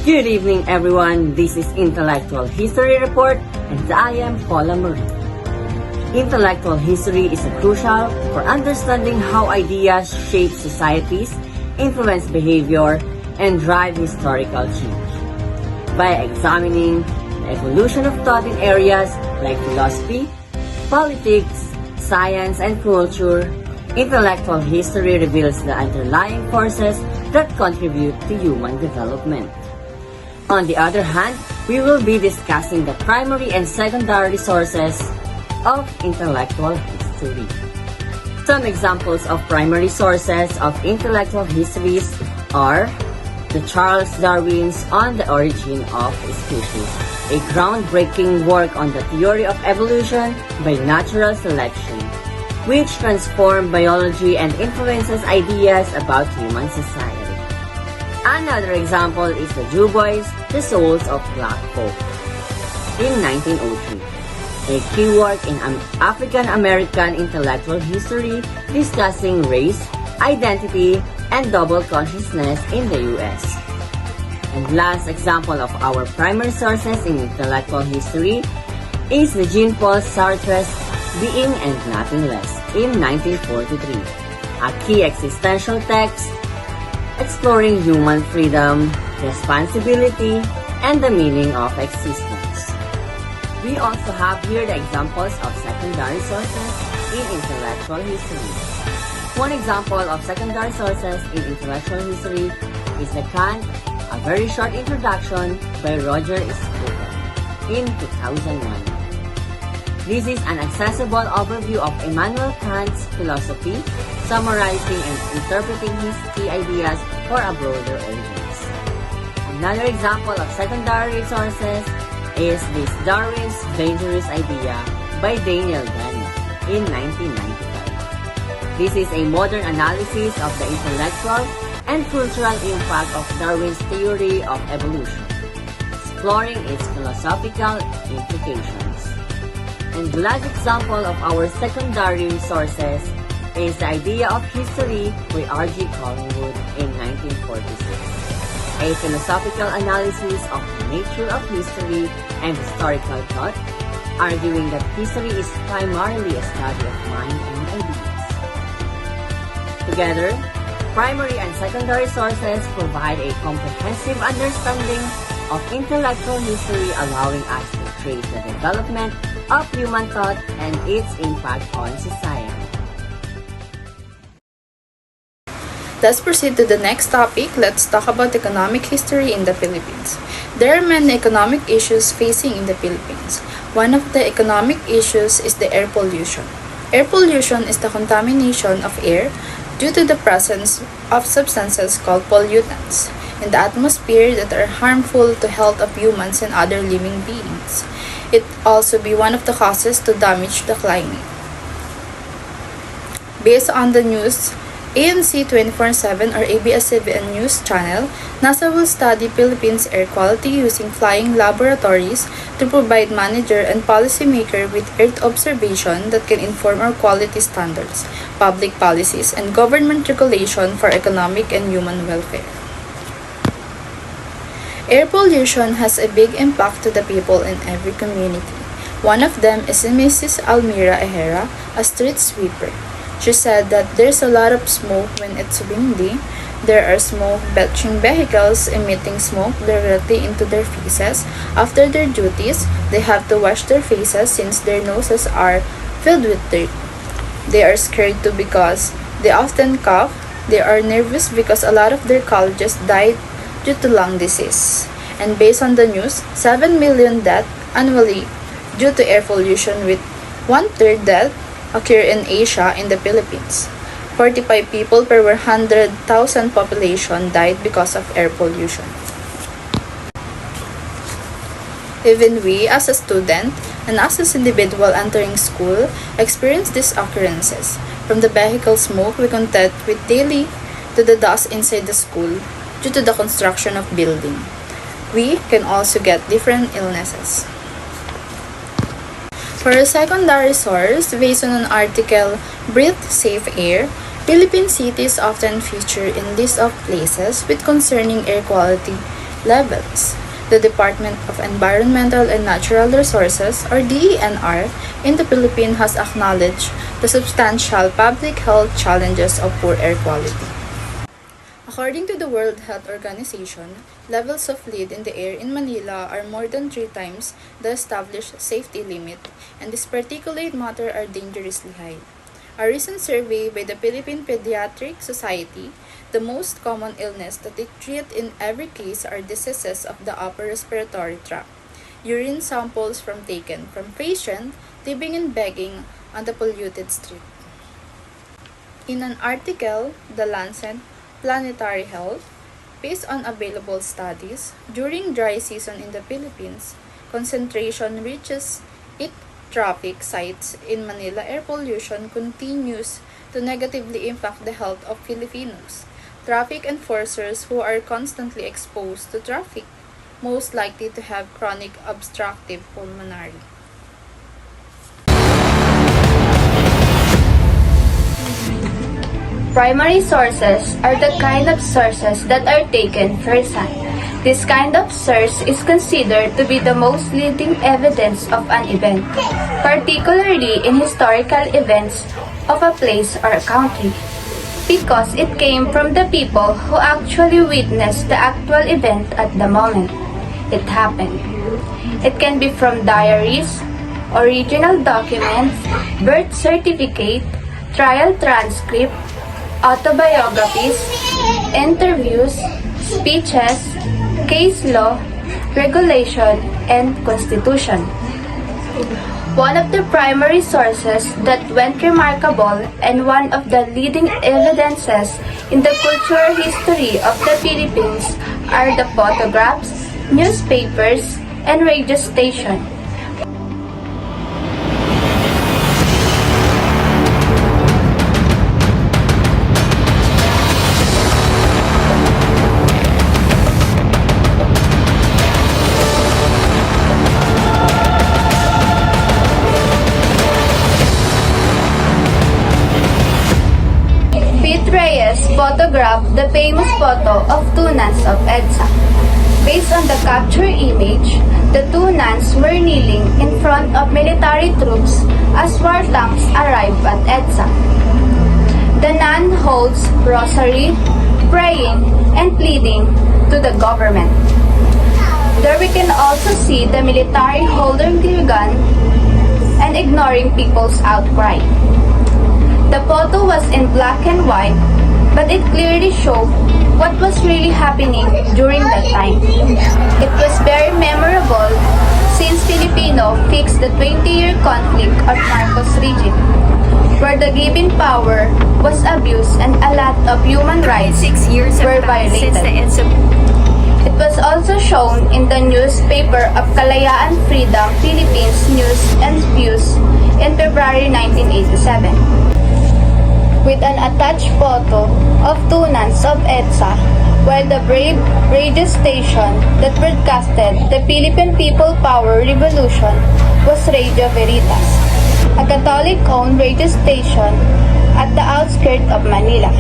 Good evening, everyone. This is Intellectual History Report, and I am Paula Marie. Intellectual history is crucial for understanding how ideas shape societies, influence behavior, and drive historical change. By examining the evolution of thought in areas like philosophy, politics, science, and culture, intellectual history reveals the underlying forces that contribute to human development. On the other hand, we will be discussing the primary and secondary sources of intellectual history. Some examples of primary sources of intellectual histories are the Charles Darwin's On the Origin of Species, a groundbreaking work on the theory of evolution by natural selection, which transformed biology and influences ideas about human society. Another example is the Du Bois' The Souls of Black Folk in 1903, a key work in African-American intellectual history discussing race, identity, and double consciousness in the U.S. And last example of our primary sources in intellectual history is the Jean-Paul Sartre's Being and Nothing Less in 1943, a key existential text exploring human freedom, responsibility, and the meaning of existence. We also have here the examples of secondary sources in intellectual history. One example of secondary sources in intellectual history is the Kant, A Very Short Introduction by Roger Scruton in 2001. This is an accessible overview of Immanuel Kant's philosophy, summarizing and interpreting his key ideas for a broader audience. Another example of secondary sources is this Darwin's Dangerous Idea by Daniel Dennett in 1995. This is a modern analysis of the intellectual and cultural impact of Darwin's theory of evolution, exploring its philosophical implications. And the last example of our secondary sources is The Idea of History by R.G. Collingwood in 1946, a philosophical analysis of the nature of history and historical thought, arguing that history is primarily a study of mind and ideas. Together, primary and secondary sources provide a comprehensive understanding of intellectual history, allowing us to trace the development of human thought and its impact on society. Let's proceed to the next topic. Let's talk about economic history in the Philippines. There are many economic issues facing in the Philippines. One of the economic issues is the air pollution. Air pollution is the contamination of air due to the presence of substances called pollutants in the atmosphere that are harmful to health of humans and other living beings. It also be one of the causes to damage the climate. Based on the news, ANC 24/7 or ABS-CBN News Channel, NASA will study Philippines' air quality using flying laboratories to provide manager and policymaker with Earth observation that can inform our quality standards, public policies, and government regulation for economic and human welfare. Air pollution has a big impact to the people in every community. One of them is Mrs. Almira Ehera, a street sweeper. She said that there's a lot of smoke when it's windy. There are smoke belching vehicles emitting smoke directly into their faces. After their duties, they have to wash their faces since their noses are filled with dirt. They are scared too because they often cough. They are nervous because a lot of their colleagues died due to lung disease. And based on the news, 7 million deaths annually due to air pollution, with 1/3 death occur in Asia in the Philippines. 45 people per 100,000 population died because of air pollution. Even we, as a student and as an individual entering school, experience these occurrences. From the vehicle smoke we contend with daily to the dust inside the school due to the construction of building. We can also get different illnesses. For a secondary source, based on an article, Breathe Safe Air, Philippine cities often feature in list of places with concerning air quality levels. The Department of Environmental and Natural Resources, or DENR, in the Philippines has acknowledged the substantial public health challenges of poor air quality. According to the World Health Organization, levels of lead in the air in Manila are more than 3 times the established safety limit, and this particulate matter are dangerously high. A recent survey by the Philippine Pediatric Society, the most common illness that they treat in every case are diseases of the upper respiratory tract. Urine samples taken from patients living and begging on the polluted street. In an article, The Lancet Planetary Health, based on available studies, during dry season in the Philippines, concentration reaches 8 traffic sites in Manila. Air pollution continues to negatively impact the health of Filipinos. Traffic enforcers who are constantly exposed to traffic most likely to have chronic obstructive pulmonary. Primary sources are the kind of sources that are taken firsthand. This kind of source is considered to be the most leading evidence of an event, particularly in historical events of a place or a country, because it came from the people who actually witnessed the actual event at the moment it happened. It can be from diaries, original documents, birth certificate, trial transcript, autobiographies, interviews, speeches, case law, regulation, and constitution. One of the primary sources that went remarkable and one of the leading evidences in the cultural history of the Philippines are the photographs, newspapers, and radio station. Reyes photographed the famous photo of two nuns of EDSA. Based on the capture image, the two nuns were kneeling in front of military troops as war tanks arrived at EDSA. The nun holds rosary, praying, and pleading to the government. There we can also see the military holding their gun and ignoring people's outcry. The photo was in black and white, but it clearly showed what was really happening during that time. It was very memorable since Filipino fixed the 20-year conflict of Marcos regime, where the given power was abused and a lot of human rights 6 years were have passed violated. since the It was also shown in the newspaper of Kalayaan Freedom Philippines News and Views in February 1987. With an attached photo of two nuns of EDSA, while the brave radio station that broadcasted the Philippine People Power Revolution was Radio Veritas, a Catholic-owned radio station at the outskirts of Manila,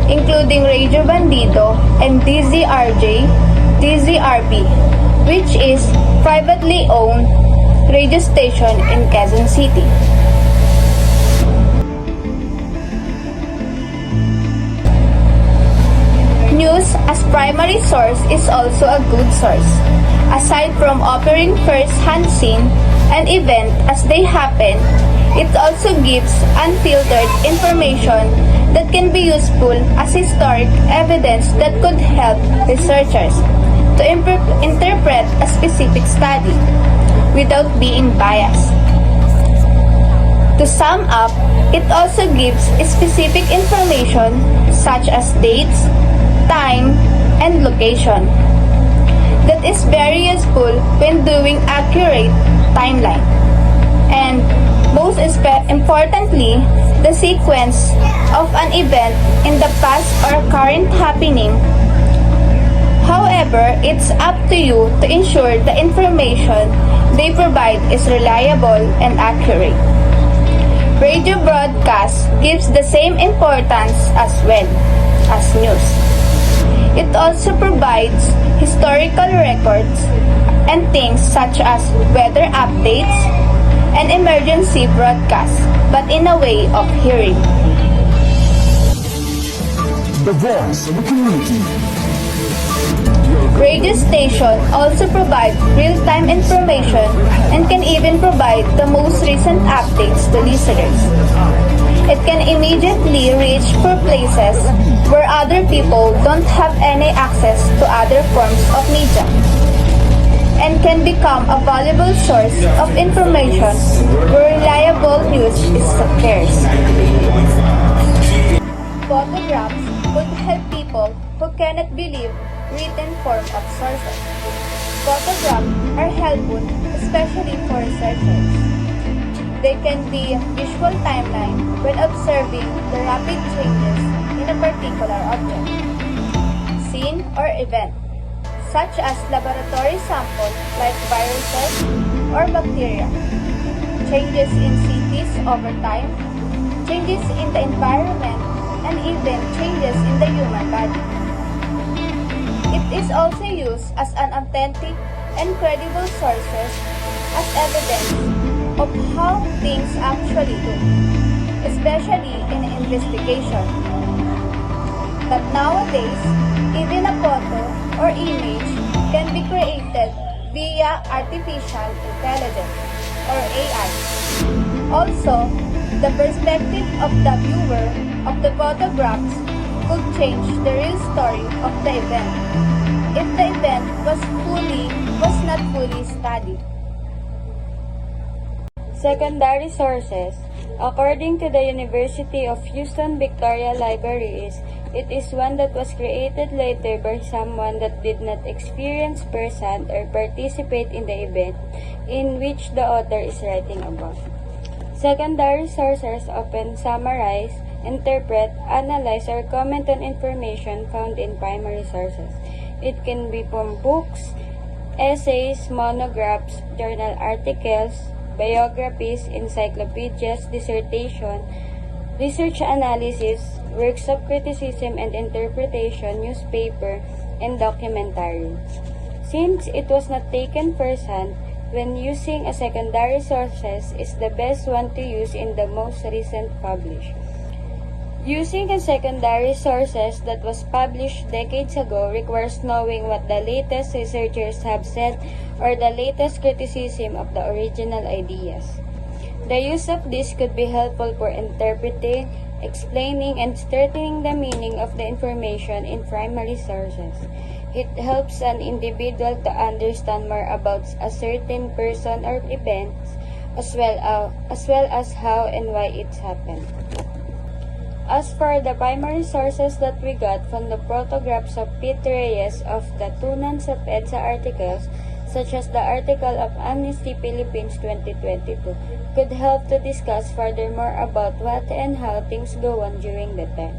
including Radio Bandido and DZRJ, DZRP, which is privately owned radio station in Quezon City. News as primary source is also a good source. Aside from offering first-hand scene and event as they happen, it also gives unfiltered information that can be useful as historic evidence that could help researchers to interpret a specific study without being biased. To sum up, it also gives specific information such as dates, time, and location that is very useful when doing accurate timeline. And most importantly, the sequence of an event in the past or current happening. However, it's up to you to ensure the information they provide is reliable and accurate. Radio broadcast gives the same importance as well as news. It also provides historical records and things such as weather updates and emergency broadcasts, but in a way of hearing. The voice of the community. Radio station also provide real-time information and can even provide the most recent updates to listeners. It can immediately reach for places where other people don't have any access to other forms of media, and can become a valuable source of information where reliable news is scarce. Photographs could help people who cannot believe written form of sources. Photographs are helpful, especially for researchers. They can be a visual timeline when observing the rapid changes in a particular object, scene, or event, such as laboratory samples like viruses or bacteria, changes in cities over time, changes in the environment, and even changes in the human body. It is also used as an authentic and credible sources as evidence of how things actually do, especially in investigation. But nowadays, even a photo or image can be created via artificial intelligence or AI. Also, the perspective of the viewer of the photographs could change the real story of the event if the event was not fully studied. Secondary sources. According to the University of Houston Victoria Libraries, it is one that was created later by someone that did not experience firsthand or participate in the event in which the author is writing about. Secondary sources often summarize, interpret, analyze, or comment on information found in primary sources. It can be from books, essays, monographs, journal articles, biographies, encyclopedias, dissertation, research analysis, works of criticism and interpretation, newspaper, and documentary. Since it was not taken firsthand, when using a secondary sources is the best one to use in the most recent published. Using a secondary sources that was published decades ago requires knowing what the latest researchers have said or the latest criticism of the original ideas. The use of this could be helpful for interpreting, explaining, and strengthening the meaning of the information in primary sources. It helps an individual to understand more about a certain person or events as well as how and why it's happened. As for the primary sources that we got from the photographs of Pete Reyes of the Tunans of EDSA articles, such as the article of Amnesty Philippines 2022, could help to discuss furthermore about what and how things go on during the time.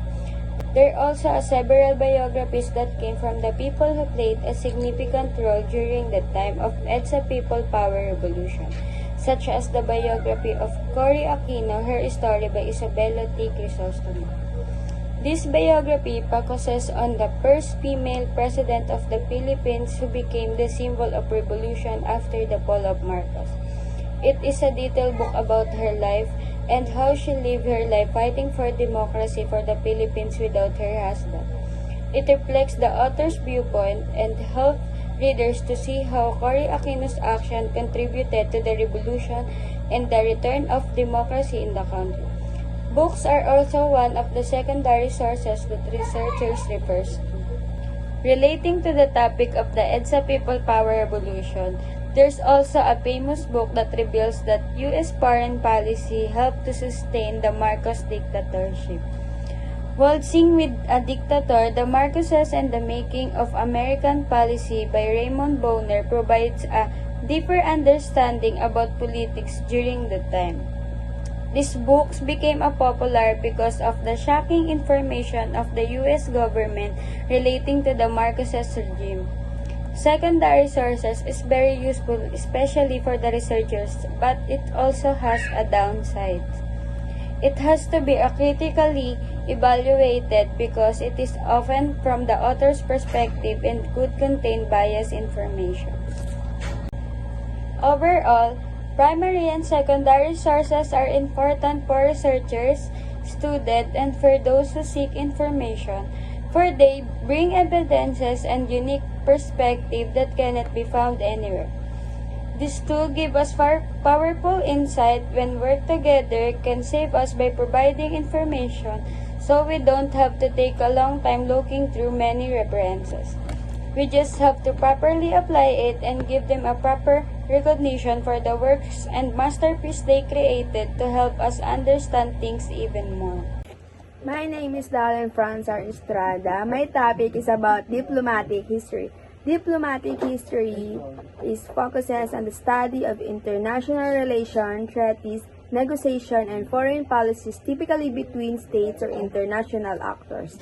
There are also several biographies that came from the people who played a significant role during the time of EDSA People Power Revolution, such as the biography of Cory Aquino, Her Story by Isabella T. Crisostomo. This biography focuses on the first female president of the Philippines who became the symbol of revolution after the fall of Marcos. It is a detailed book about her life and how she lived her life fighting for democracy for the Philippines without her husband. It reflects the author's viewpoint and helps readers to see how Cory Aquino's action contributed to the revolution and the return of democracy in the country. Books are also one of the secondary sources that researchers refers to. Relating to the topic of the EDSA People Power Revolution, there's also a famous book that reveals that U.S. foreign policy helped to sustain the Marcos dictatorship. Waltzing with a Dictator, The Marcoses and the Making of American Policy by Raymond Bonner provides a deeper understanding about politics during the time. These books became popular because of the shocking information of the U.S. government relating to the Marcoses regime. Secondary sources is very useful, especially for the researchers, but it also has a downside. It has to be critically evaluated because it is often from the author's perspective and could contain biased information. Overall, primary and secondary sources are important for researchers, students, and for those who seek information, for they bring evidences and unique perspective that cannot be found anywhere. These two give us powerful insight when work together can save us by providing information so we don't have to take a long time looking through many references. We just have to properly apply it and give them a proper recognition for the works and masterpiece they created to help us understand things even more. My name is Dalen Franzar Estrada. My topic is about diplomatic history. Diplomatic history focuses on the study of international relations, treaties, negotiation, and foreign policies typically between states or international actors.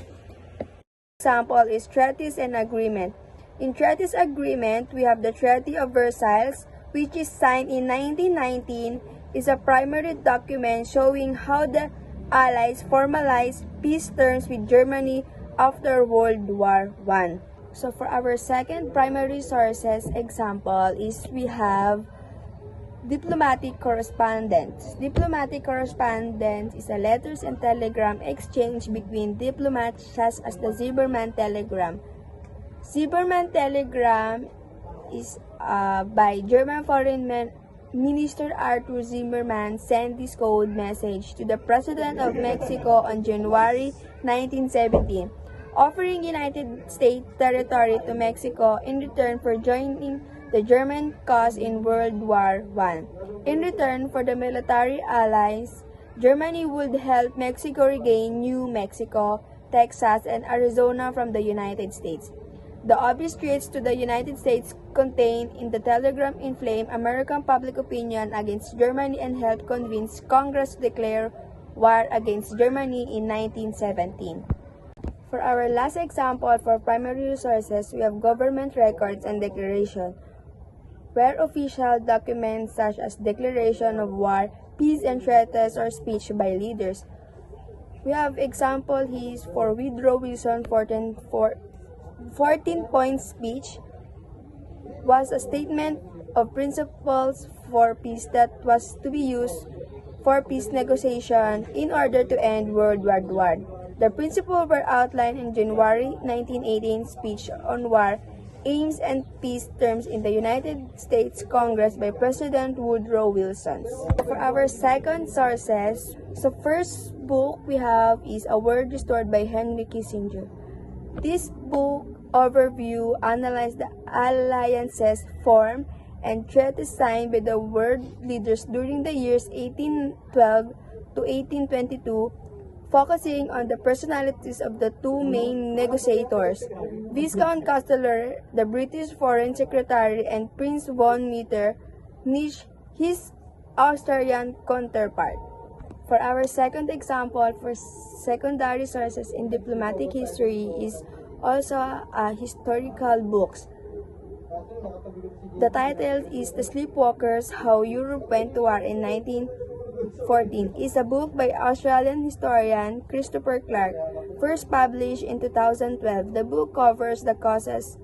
Example is treaties and agreement. In treaties agreement, we have the Treaty of Versailles, which is signed in 1919, is a primary document showing how the Allies formalized peace terms with Germany after World War I. So for our second primary sources example is we have diplomatic correspondence. Diplomatic correspondence is a letters and telegram exchange between diplomats such as the Zimmermann telegram. Zimmermann telegram is by German Foreign Minister Arthur Zimmermann sent this code message to the President of Mexico on January 1917. Offering United States territory to Mexico in return for joining the German cause in World War I. In return for the military allies, Germany would help Mexico regain New Mexico, Texas, and Arizona from the United States. The obvious threats to the United States contained in the telegram inflamed American public opinion against Germany and helped convince Congress to declare war against Germany in 1917. For our last example for primary resources, we have government records and declaration, where official documents such as declaration of war, peace and treaties or speech by leaders. We have example here for Woodrow Wilson 14-point speech was a statement of principles for peace that was to be used for peace negotiation in order to end World War I. The principles were outlined in January 1918 speech on war, aims and peace terms in the United States Congress by President Woodrow Wilson. For our second sources, the first book we have is A World Restored by Henry Kissinger. This book overview analyzed the alliances formed and treaties signed by the world leaders during the years 1812 to 1822, focusing on the personalities of the two main negotiators, Viscount Casteller, the British Foreign Secretary, and Prince von Metternich, his Austrian counterpart. For our second example for secondary sources in diplomatic history is also historical books. The title is The Sleepwalkers, How Europe Went to War in 1914. Is a book by Australian historian Christopher Clark, first published in 2012. The book covers the causes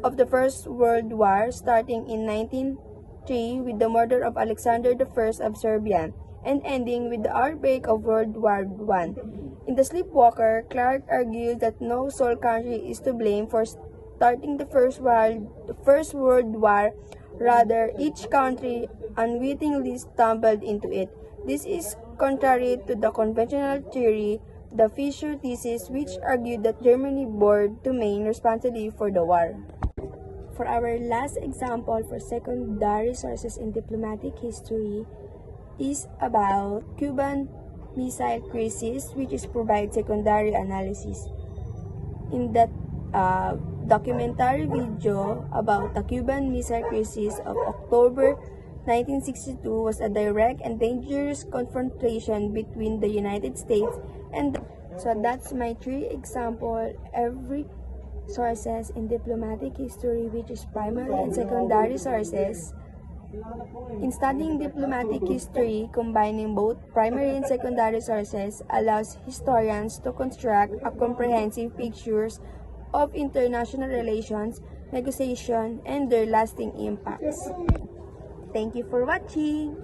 of the First World War, starting in 1903 with the murder of Alexander I of Serbia, and ending with the outbreak of World War I. In The Sleepwalker, Clark argues that no sole country is to blame for starting the First World War, rather each country unwittingly stumbled into it. This is contrary to the conventional theory, the Fisher thesis, which argued that Germany bore the main responsibility for the war. For our last example for secondary sources in diplomatic history is about Cuban Missile Crisis, which is provide secondary analysis. In that documentary video about the Cuban Missile Crisis of October 1962 was a direct and dangerous confrontation between the United States and so that's my 3 example every sources in diplomatic history, which is primary and secondary sources. In studying diplomatic history, combining both primary and secondary sources allows historians to construct a comprehensive picture of international relations, negotiation, and their lasting impacts. Thank you for watching!